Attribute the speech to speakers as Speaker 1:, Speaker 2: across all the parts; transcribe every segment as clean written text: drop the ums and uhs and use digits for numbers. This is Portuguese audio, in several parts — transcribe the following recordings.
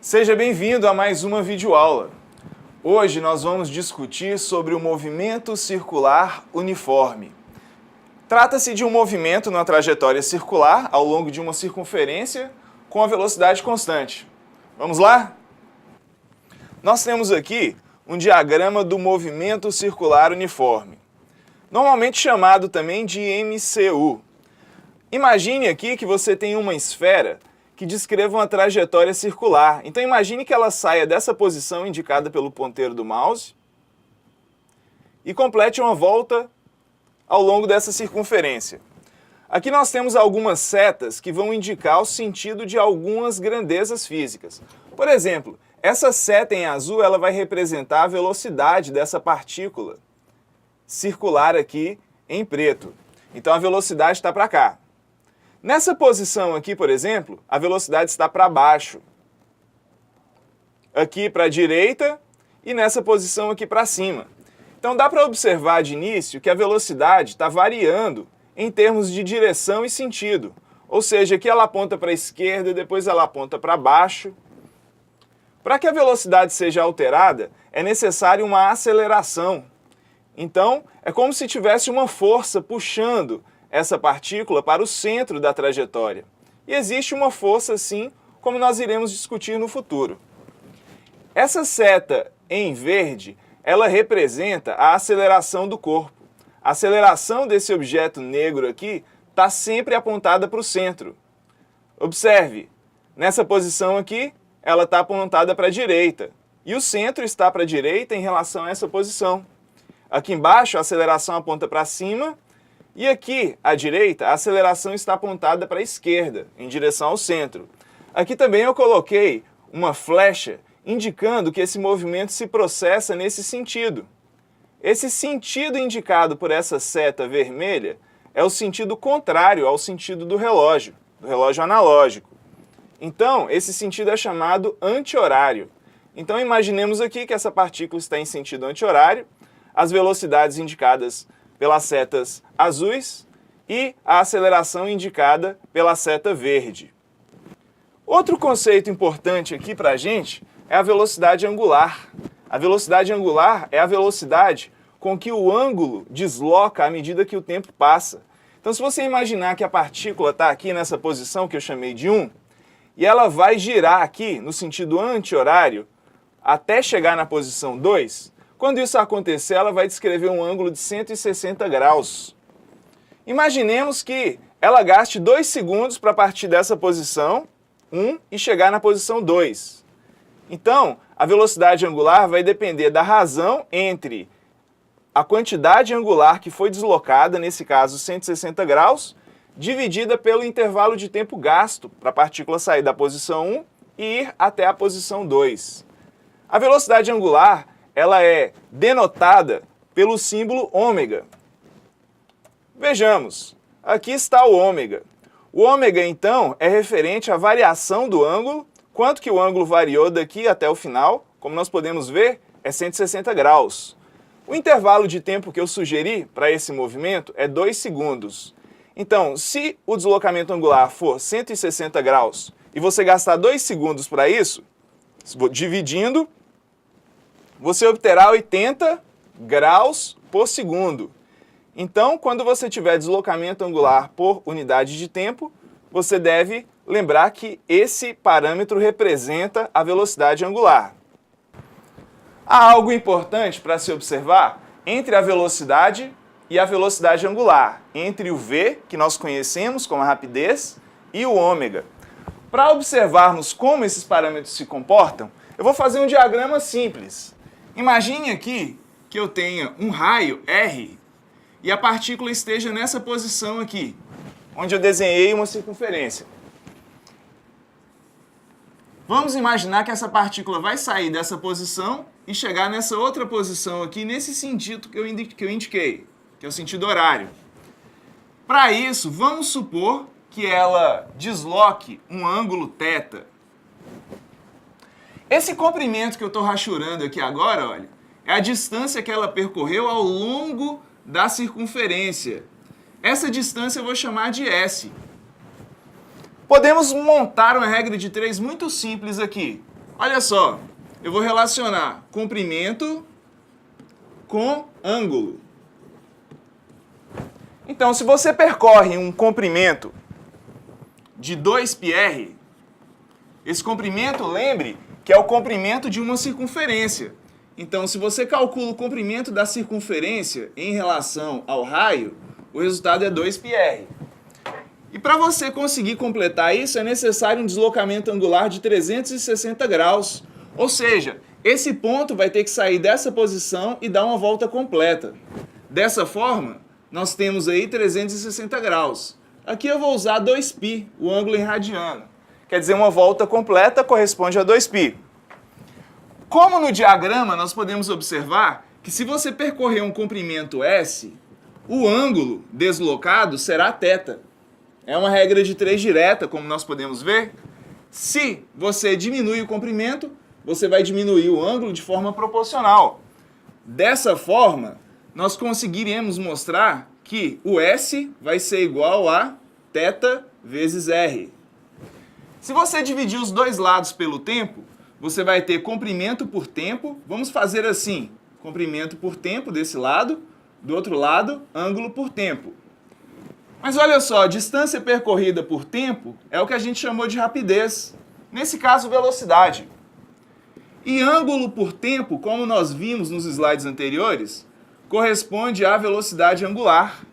Speaker 1: Seja bem-vindo a mais uma videoaula. Hoje nós vamos discutir sobre o movimento circular uniforme. Trata-se de um movimento na trajetória circular ao longo de uma circunferência com a velocidade constante. Vamos lá? Nós temos aqui um diagrama do movimento circular uniforme, normalmente chamado também de MCU. Imagine aqui que você tem uma esfera que descreva uma trajetória circular. Então imagine que ela saia dessa posição indicada pelo ponteiro do mouse e complete uma volta ao longo dessa circunferência. Aqui nós temos algumas setas que vão indicar o sentido de algumas grandezas físicas. Por exemplo, essa seta em azul ela vai representar a velocidade dessa partícula circular aqui em preto. Então a velocidade está para cá. Nessa posição aqui, por exemplo, a velocidade está para baixo. Aqui para a direita e nessa posição aqui para cima. Então dá para observar de início que a velocidade está variando em termos de direção e sentido. Ou seja, aqui ela aponta para a esquerda, depois ela aponta para baixo. Para que a velocidade seja alterada, é necessária uma aceleração. Então, é como se tivesse uma força puxando essa partícula para o centro da trajetória. E existe uma força, assim, como nós iremos discutir no futuro. Essa seta em verde, ela representa a aceleração do corpo. A aceleração desse objeto negro aqui está sempre apontada para o centro. Observe, nessa posição aqui, ela está apontada para a direita. E o centro está para a direita em relação a essa posição. Aqui embaixo, a aceleração aponta para cima. E aqui, à direita, a aceleração está apontada para a esquerda, em direção ao centro. Aqui também eu coloquei uma flecha indicando que esse movimento se processa nesse sentido. Esse sentido indicado por essa seta vermelha é o sentido contrário ao sentido do relógio analógico. Então, esse sentido é chamado anti-horário. Então, imaginemos aqui que essa partícula está em sentido anti-horário, as velocidades indicadas pelas setas azuis e a aceleração indicada pela seta verde. Outro conceito importante aqui para a gente é a velocidade angular. A velocidade angular é a velocidade com que o ângulo desloca à medida que o tempo passa. Então, se você imaginar que a partícula está aqui nessa posição que eu chamei de 1, e ela vai girar aqui no sentido anti-horário até chegar na posição 2, quando isso acontecer, ela vai descrever um ângulo de 160 graus. Imaginemos que ela gaste 2 segundos para partir dessa posição 1 e chegar na posição 2. Então, a velocidade angular vai depender da razão entre a quantidade angular que foi deslocada, nesse caso 160 graus, dividida pelo intervalo de tempo gasto para a partícula sair da posição 1 e ir até a posição 2. A velocidade angular ela é denotada pelo símbolo ômega. Vejamos, aqui está o ômega. O ômega, então, é referente à variação do ângulo, quanto que o ângulo variou daqui até o final, como nós podemos ver, é 160 graus. O intervalo de tempo que eu sugeri para esse movimento é 2 segundos. Então, se o deslocamento angular for 160 graus e você gastar 2 segundos para isso, dividindo, você obterá 80 graus por segundo. Então, quando você tiver deslocamento angular por unidade de tempo, você deve lembrar que esse parâmetro representa a velocidade angular. Há algo importante para se observar entre a velocidade e a velocidade angular, entre o v, que nós conhecemos como a rapidez, e o ômega. Para observarmos como esses parâmetros se comportam, eu vou fazer um diagrama simples. Imagine aqui que eu tenha um raio R e a partícula esteja nessa posição aqui, onde eu desenhei uma circunferência. Vamos imaginar que essa partícula vai sair dessa posição e chegar nessa outra posição aqui, nesse sentido que eu indiquei, que é o sentido horário. Para isso, vamos supor que ela desloque um ângulo θ. Esse comprimento que eu estou rachurando aqui agora, olha, é a distância que ela percorreu ao longo da circunferência. Essa distância eu vou chamar de S. Podemos montar uma regra de 3 muito simples aqui. Olha só, eu vou relacionar comprimento com ângulo. Então, se você percorre um comprimento de 2πr, esse comprimento, lembre que é o comprimento de uma circunferência. Então, se você calcula o comprimento da circunferência em relação ao raio, o resultado é 2πr. E para você conseguir completar isso, é necessário um deslocamento angular de 360 graus. Ou seja, esse ponto vai ter que sair dessa posição e dar uma volta completa. Dessa forma, nós temos aí 360 graus. Aqui eu vou usar 2π, o ângulo em radiano. Quer dizer, uma volta completa corresponde a 2π. Como no diagrama nós podemos observar que se você percorrer um comprimento S, o ângulo deslocado será θ. É uma regra de 3 direta, como nós podemos ver. Se você diminui o comprimento, você vai diminuir o ângulo de forma proporcional. Dessa forma, nós conseguiremos mostrar que o S vai ser igual a θ vezes R. Se você dividir os dois lados pelo tempo, você vai ter comprimento por tempo. Vamos fazer assim, comprimento por tempo desse lado, do outro lado, ângulo por tempo. Mas olha só, distância percorrida por tempo é o que a gente chamou de rapidez. Nesse caso, velocidade. E ângulo por tempo, como nós vimos nos slides anteriores, corresponde à velocidade angular.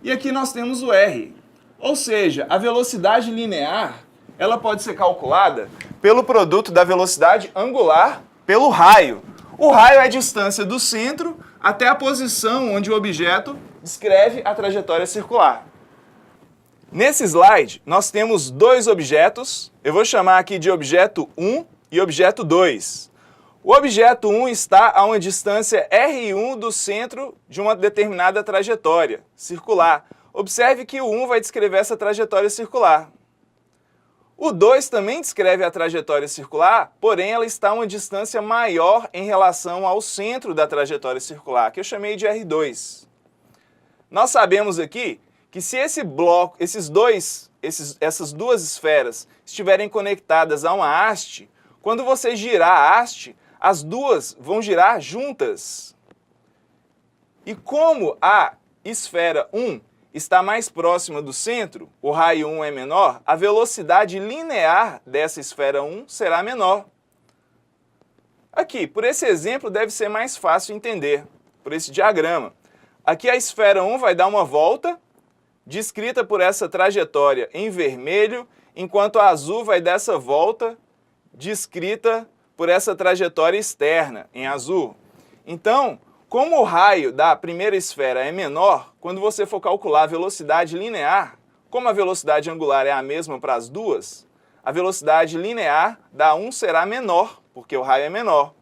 Speaker 1: E aqui nós temos o R. Ou seja, a velocidade linear, ela pode ser calculada pelo produto da velocidade angular pelo raio. O raio é a distância do centro até a posição onde o objeto descreve a trajetória circular. Nesse slide, nós temos dois objetos. Eu vou chamar aqui de objeto 1 e objeto 2. O objeto 1 está a uma distância R1 do centro de uma determinada trajetória circular. Observe que o 1 vai descrever essa trajetória circular. O 2 também descreve a trajetória circular, porém ela está a uma distância maior em relação ao centro da trajetória circular, que eu chamei de R2. Nós sabemos aqui que se esse bloco, essas duas esferas estiverem conectadas a uma haste, quando você girar a haste, as duas vão girar juntas. E como a esfera 1 está mais próxima do centro, o raio 1 é menor, a velocidade linear dessa esfera 1 será menor. Aqui, por esse exemplo, deve ser mais fácil entender, por esse diagrama. Aqui a esfera 1 vai dar uma volta, descrita por essa trajetória em vermelho, enquanto a azul vai dar essa volta, descrita por essa trajetória externa, em azul. Então, como o raio da primeira esfera é menor, quando você for calcular a velocidade linear, como a velocidade angular é a mesma para as duas, a velocidade linear da 1 será menor, porque o raio é menor.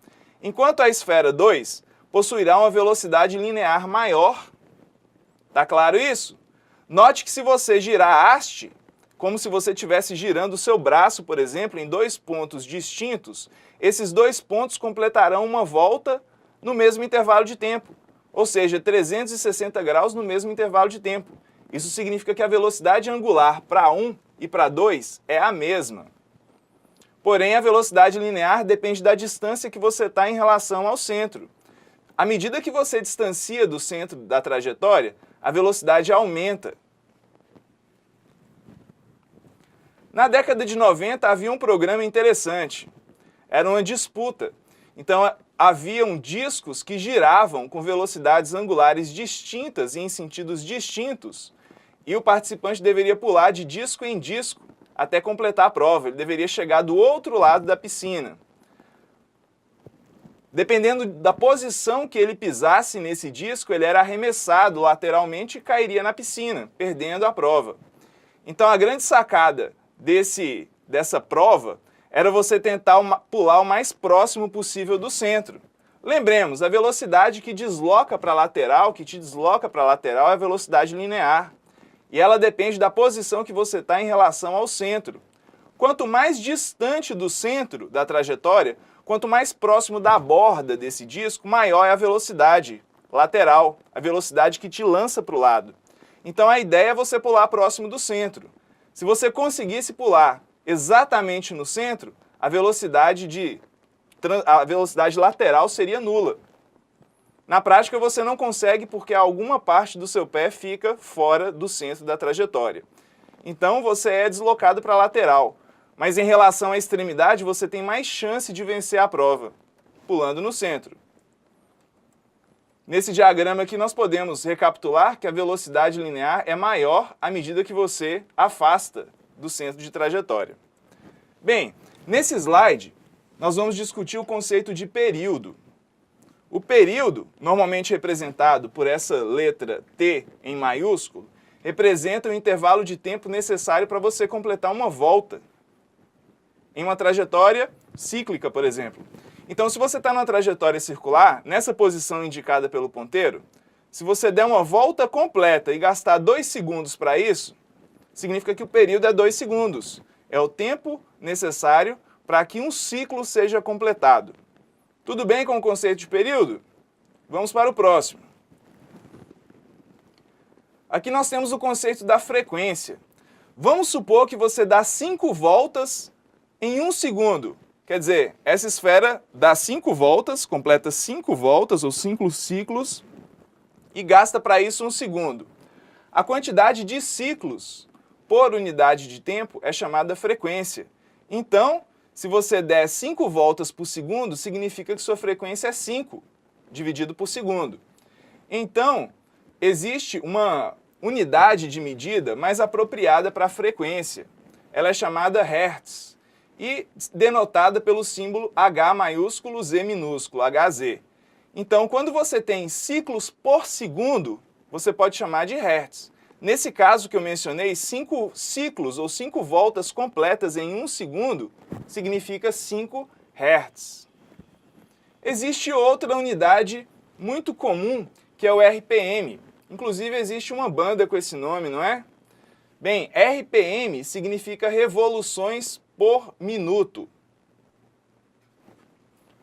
Speaker 1: Enquanto a esfera 2 possuirá uma velocidade linear maior. Tá claro isso? Note que se você girar a haste, como se você estivesse girando o seu braço, por exemplo, em dois pontos distintos, esses dois pontos completarão uma volta no mesmo intervalo de tempo, ou seja, 360 graus no mesmo intervalo de tempo. Isso significa que a velocidade angular para 1 e para 2 é a mesma. Porém, a velocidade linear depende da distância que você está em relação ao centro. À medida que você distancia do centro da trajetória, a velocidade aumenta. Na década de 90 havia um programa interessante. Era uma disputa. Então haviam discos que giravam com velocidades angulares distintas e em sentidos distintos. E o participante deveria pular de disco em disco até completar a prova. Ele deveria chegar do outro lado da piscina. Dependendo da posição que ele pisasse nesse disco, ele era arremessado lateralmente e cairia na piscina, perdendo a prova. Então a grande sacada dessa prova era você tentar pular o mais próximo possível do centro. Lembremos, a velocidade que te desloca para a lateral é a velocidade linear. E ela depende da posição que você está em relação ao centro. Quanto mais distante do centro da trajetória, quanto mais próximo da borda desse disco, maior é a velocidade lateral, a velocidade que te lança para o lado. Então a ideia é você pular próximo do centro. Se você conseguisse pular exatamente no centro, a velocidade lateral seria nula. Na prática, você não consegue porque alguma parte do seu pé fica fora do centro da trajetória. Então, você é deslocado para a lateral. Mas em relação à extremidade, você tem mais chance de vencer a prova, pulando no centro. Nesse diagrama aqui, nós podemos recapitular que a velocidade linear é maior à medida que você afasta do centro de trajetória. Bem, nesse slide, nós vamos discutir o conceito de período. O período, normalmente representado por essa letra T em maiúsculo, representa o intervalo de tempo necessário para você completar uma volta em uma trajetória cíclica, por exemplo. Então, se você está numa trajetória circular, nessa posição indicada pelo ponteiro, se você der uma volta completa e gastar 2 segundos para isso, significa que o período é 2 segundos. É o tempo necessário para que um ciclo seja completado. Tudo bem com o conceito de período? Vamos para o próximo. Aqui nós temos o conceito da frequência. Vamos supor que você dá 5 voltas em 1 segundo. Quer dizer, essa esfera dá 5 voltas, completa 5 voltas ou 5 ciclos e gasta para isso 1 segundo. A quantidade de ciclos por unidade de tempo é chamada frequência. Então, se você der 5 voltas por segundo, significa que sua frequência é 5, dividido por segundo. Então, existe uma unidade de medida mais apropriada para a frequência. Ela é chamada Hertz e denotada pelo símbolo H maiúsculo, Z minúsculo, Hz. Então, quando você tem ciclos por segundo, você pode chamar de Hertz. Nesse caso que eu mencionei, 5 ciclos ou 5 voltas completas em 1 segundo significa 5 Hz. Existe outra unidade muito comum, que é o RPM. Inclusive, existe uma banda com esse nome, não é? Bem, RPM significa revoluções por minuto.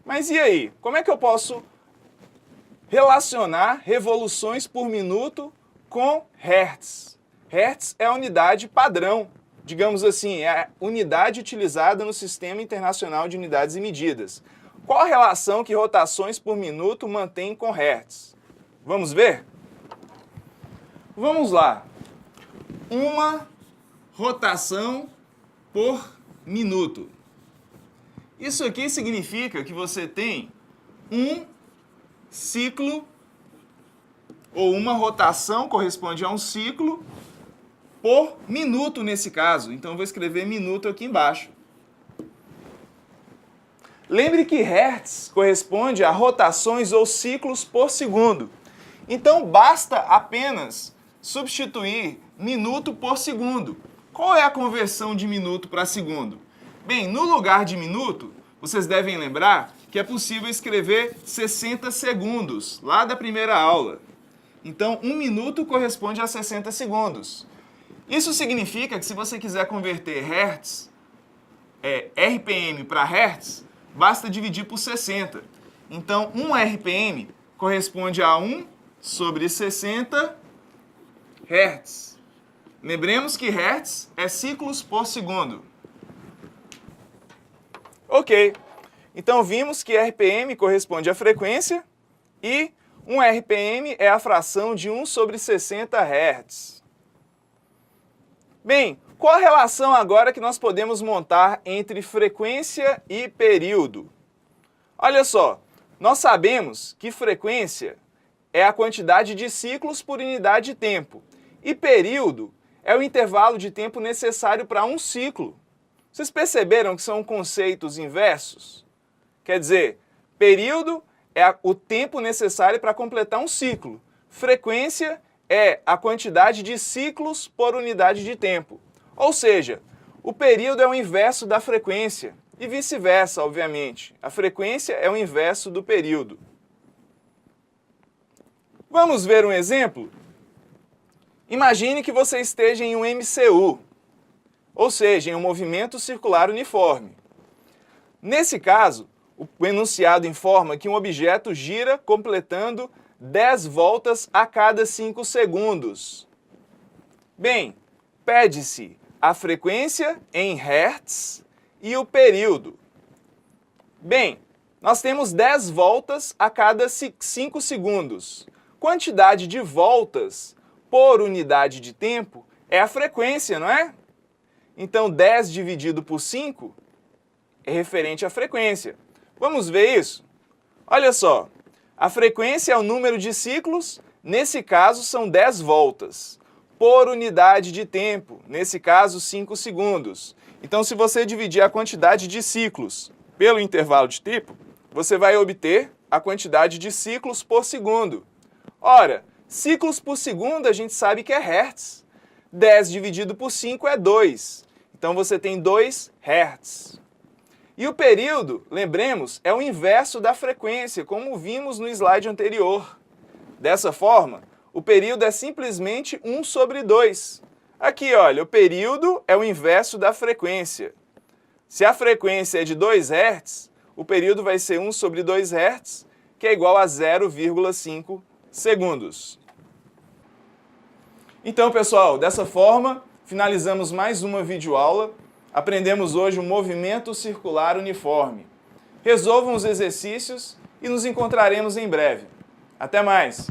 Speaker 1: Mas e aí? Como é que eu posso relacionar revoluções por minuto com Hertz? Hertz é a unidade padrão, digamos assim, é a unidade utilizada no Sistema Internacional de Unidades e Medidas. Qual a relação que rotações por minuto mantém com Hertz? Vamos ver? Vamos lá. Uma rotação por minuto. Isso aqui significa que você tem um ciclo, ou uma rotação corresponde a um ciclo, por minuto nesse caso. Então eu vou escrever minuto aqui embaixo. Lembre que Hertz corresponde a rotações ou ciclos por segundo. Então basta apenas substituir minuto por segundo. Qual é a conversão de minuto para segundo? Bem, no lugar de minuto, vocês devem lembrar que é possível escrever 60 segundos, lá da primeira aula. Então, 1 minuto corresponde a 60 segundos. Isso significa que se você quiser converter RPM para Hertz, basta dividir por 60. Então, 1 RPM corresponde a 1 sobre 60 Hertz. Lembremos que Hertz é ciclos por segundo. Ok, então vimos que RPM corresponde à frequência e 1 RPM é a fração de 1 sobre 60 Hz. Bem, qual a relação agora que nós podemos montar entre frequência e período? Olha só, nós sabemos que frequência é a quantidade de ciclos por unidade de tempo e período é o intervalo de tempo necessário para um ciclo. Vocês perceberam que são conceitos inversos? Quer dizer, período é o tempo necessário para completar um ciclo. Frequência é a quantidade de ciclos por unidade de tempo. Ou seja, o período é o inverso da frequência e vice-versa, obviamente. A frequência é o inverso do período. Vamos ver um exemplo? Imagine que você esteja em um MCU, ou seja, em um movimento circular uniforme. Nesse caso, o enunciado informa que um objeto gira completando 10 voltas a cada 5 segundos. Bem, pede-se a frequência em Hertz e o período. Bem, nós temos 10 voltas a cada 5 segundos. Quantidade de voltas por unidade de tempo é a frequência, não é? Então 10 dividido por 5 é referente à frequência. Vamos ver isso? Olha só, a frequência é o número de ciclos, nesse caso são 10 voltas, por unidade de tempo, nesse caso 5 segundos. Então se você dividir a quantidade de ciclos pelo intervalo de tempo, você vai obter a quantidade de ciclos por segundo. Ora, ciclos por segundo a gente sabe que é hertz. 10 dividido por 5 é 2. Então você tem 2 hertz. E o período, lembremos, é o inverso da frequência, como vimos no slide anterior. Dessa forma, o período é simplesmente 1 sobre 2. Aqui, olha, o período é o inverso da frequência. Se a frequência é de 2 Hz, o período vai ser 1 sobre 2 Hz, que é igual a 0,5 segundos. Então, pessoal, dessa forma, finalizamos mais uma videoaula. Aprendemos hoje o movimento circular uniforme. Resolvam os exercícios e nos encontraremos em breve. Até mais!